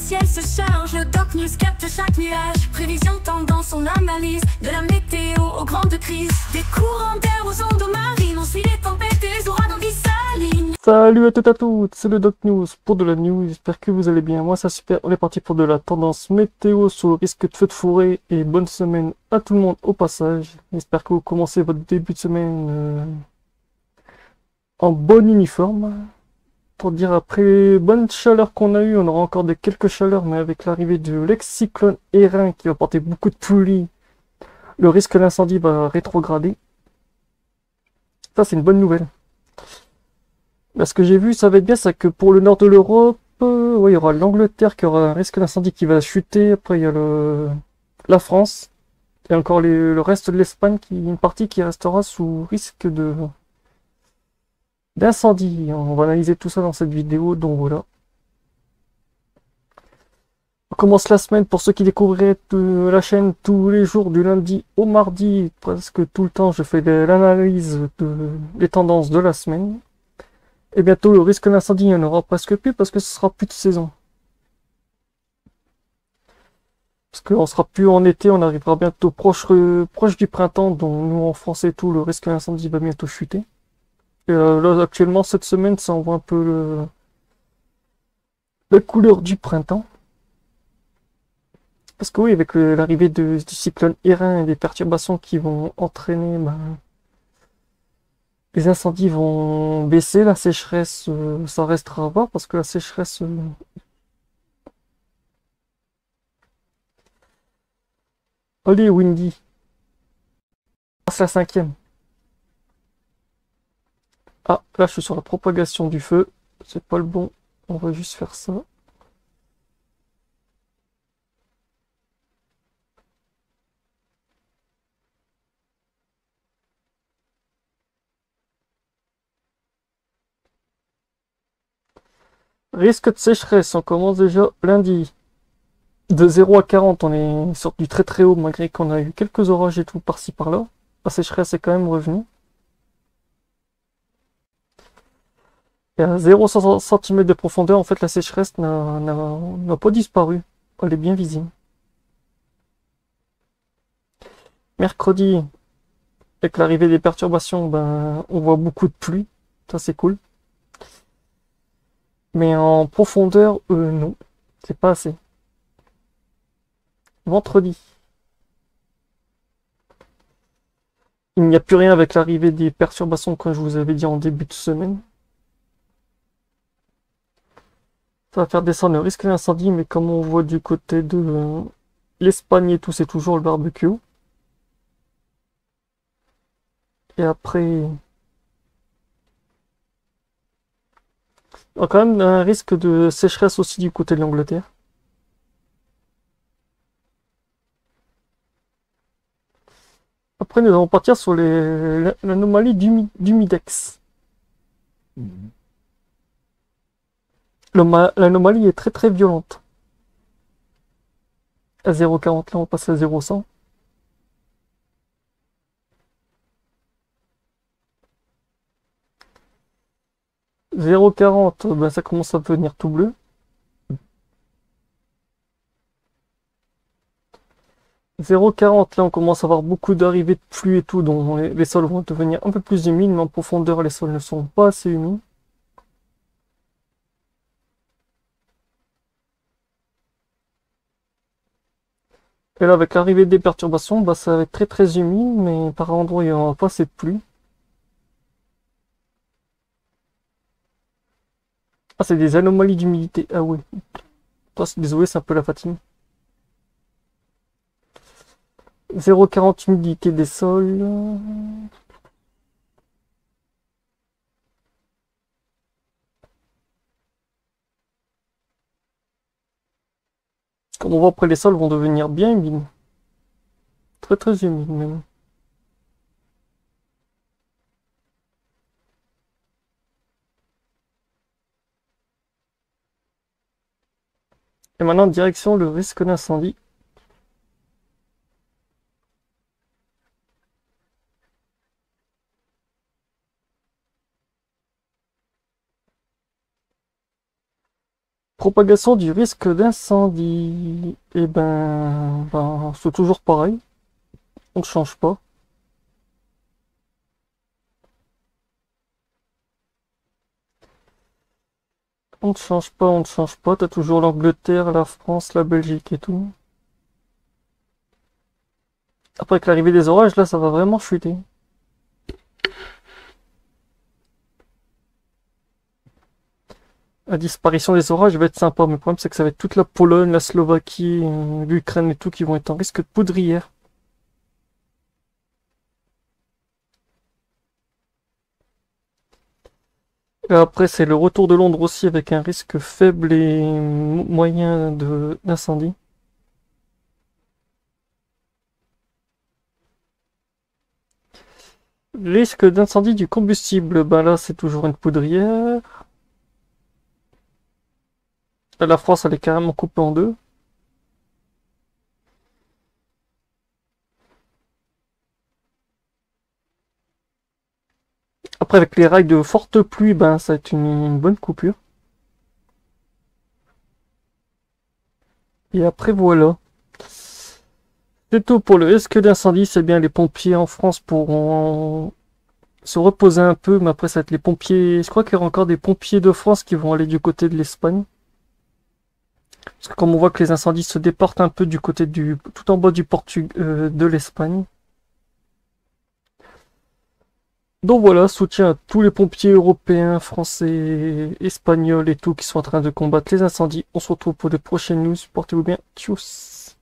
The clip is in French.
ciel se charge, le Doc News capte chaque nuage. Prévision, tendance, on analyse. De la météo aux grandes crises. Des courants d'air aux ondes marines. On suit les tempêtes et les ouragans qui s'alignent. Salut à toutes et à toutes, c'est le Doc News pour de la news, j'espère que vous allez bien, moi ça super, on est parti pour de la tendance météo sur le risque de feu de forêt et bonne semaine à tout le monde au passage, j'espère que vous commencez votre début de semaine en bon uniforme, pour dire après bonne chaleur qu'on a eu, on aura encore quelques chaleurs mais avec l'arrivée de l'ex-cyclone Erin qui va porter beaucoup de pluie, le risque d'incendie va rétrograder, ça c'est une bonne nouvelle. Là, ce que j'ai vu, ça va être bien, c'est que pour le nord de l'Europe, ouais, il y aura l'Angleterre qui aura un risque d'incendie qui va chuter. Après, il y a la France. Et encore le reste de l'Espagne, une partie qui restera sous risque d'incendie. On va analyser tout ça dans cette vidéo, donc voilà. On commence la semaine pour ceux qui découvriraient la chaîne tous les jours, du lundi au mardi. Presque tout le temps, je fais l'analyse des tendances de la semaine. Et bientôt, le risque d'incendie, il n'y en aura presque plus parce que ce sera plus de saison. Parce qu'on sera plus en été, on arrivera bientôt proche du printemps, donc nous en France et tout, le risque d'incendie va bientôt chuter. Et là, actuellement, cette semaine, ça envoie un peu la couleur du printemps. Parce que oui, avec l'arrivée du cyclone Erin et des perturbations qui vont entraîner, les incendies vont baisser, la sécheresse, ça restera à voir, parce que la sécheresse... Allez, Windy, passe la cinquième. Ah, là je suis sur la propagation du feu, c'est pas le bon, on va juste faire ça. Risque de sécheresse, on commence déjà lundi. De 0 à 40, on est sur du très très haut malgré qu'on a eu quelques orages et tout par-ci par-là. La sécheresse est quand même revenue. Et à 0 cm de profondeur, en fait, la sécheresse n'a pas disparu. Elle est bien visible. Mercredi, avec l'arrivée des perturbations, on voit beaucoup de pluie. Ça, c'est cool. Mais en profondeur, non. C'est pas assez. Vendredi, il n'y a plus rien avec l'arrivée des perturbations, comme je vous avais dit en début de semaine. Ça va faire descendre le risque d'incendie, mais comme on voit du côté de l'Espagne et tout, c'est toujours le barbecue. Et après, il y a quand même un risque de sécheresse aussi du côté de l'Angleterre. Après, nous allons partir sur l'anomalie d'humidex. L'anomalie est très très violente. À 0,40 là, on passe à 0,100. 0,40, ça commence à devenir tout bleu. 0,40 là, on commence à avoir beaucoup d'arrivées de pluie et tout, donc les sols vont devenir un peu plus humides, mais en profondeur, les sols ne sont pas assez humides. Et là, avec l'arrivée des perturbations, ça va être très très humide, mais par endroits, il n'y aura pas assez de pluie. Ah, c'est des anomalies d'humidité. Ah oui. Désolé, c'est un peu la fatigue. 0,40 humidité des sols. Comme on voit après, les sols vont devenir bien humides. Très très humides même. Et maintenant, direction le risque d'incendie. Propagation du risque d'incendie. Eh ben c'est toujours pareil. On ne change pas. On ne change pas, on ne change pas. T'as toujours l'Angleterre, la France, la Belgique et tout. Après avec l'arrivée des orages, là, ça va vraiment chuter. La disparition des orages va être sympa, mais le problème c'est que ça va être toute la Pologne, la Slovaquie, l'Ukraine et tout qui vont être en risque de poudrière. Et après c'est le retour de Londres aussi avec un risque faible et moyen d'incendie. Risque d'incendie du combustible, ben là c'est toujours une poudrière. La France elle est carrément coupée en deux. Après avec les rails de forte pluie, ben ça va être une bonne coupure. Et après voilà. C'est tout pour le risque d'incendie, c'est bien les pompiers en France pourront se reposer un peu, mais après ça va être les pompiers. Je crois qu'il y aura encore des pompiers de France qui vont aller du côté de l'Espagne. Parce que comme on voit que les incendies se déportent un peu du côté tout en bas du de l'Espagne. Donc voilà, soutien à tous les pompiers européens, français, espagnols et tout qui sont en train de combattre les incendies. On se retrouve pour de prochaines news. Portez-vous bien. Tchuss.